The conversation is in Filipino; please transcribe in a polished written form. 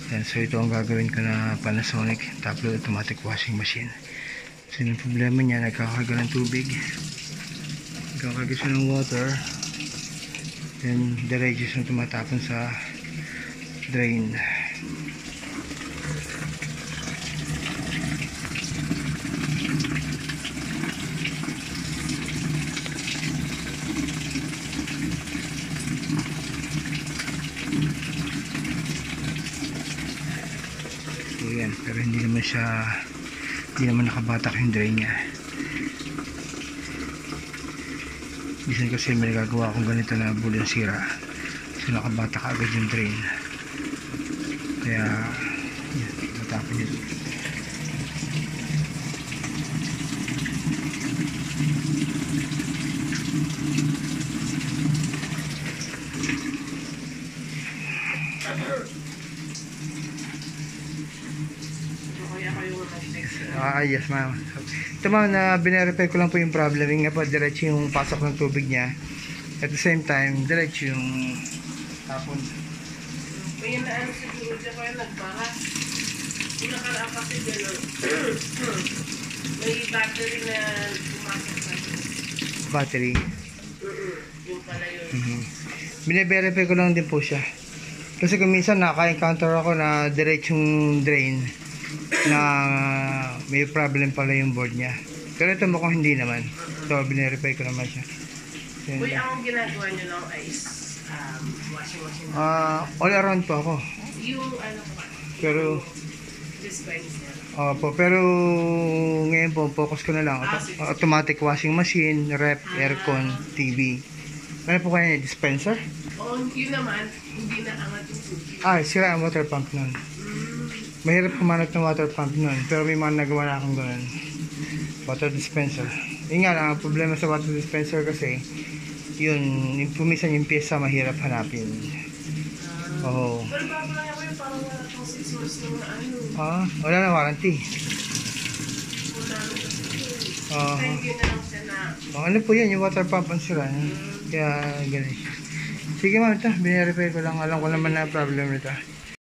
Yan, so ito ang gagawin ko na Panasonic tablet automatic washing machine. So yung problema niya, nagkakaga ng tubig, nagkakaga siya ng water, then diretso siyang tumatapon sa drain. So yan, pero hindi naman nakabatak yung drain niya. Minsan kasi may nagagawa akong ganito na bulong sira, so nakabatak agad yung drain, kaya yan, matapon yun. Yes ma'am. Ito ma'am, na binerify ko lang po yung problem. Yung nga po, diretso yung pasok ng tubig niya. At the same time, diretso yung tapon. May na ano siguro dyan kaya nagbara. Yung nakaraan kasi gano'n. May battery na pumasok sa Battery? yung pala yun. Bine-verify ko lang din po siya. Kasi kung minsan naka-encounter ako na diretsong drain na may problem pala yung board niya. Pero ito mukhang hindi naman. So, binerify ko naman siya. Uy, ang ginagawa nyo lang ay washing machine. All around po ako. Yung ano pa? Pero, dispenser. opo, pero ngayon po, focus ko na lang. Automatic washing machine, ref, aircon, TV. Ano po kaya niya? Dispenser? Oo, yun naman, hindi na angat yung tubig. Sira ang water pump nun. Mahirap kumanap ng water pump nun, pero may mga nagawa na akong ganun. Water dispenser. Yun nga lang, ang problema sa water dispenser kasi, yun, pumisan yung pyesa mahirap hanapin. Oo. Pero bago lang ako yung parang wala pang 6 months na ano. Wala na warranty. Wala na kasi. Thank you na lang siya na. Ano po yan, yung water pump ang sira. Kaya ganun siya. Sige ma'am, ito, binirepay ko lang. Alam ko naman na problem nito.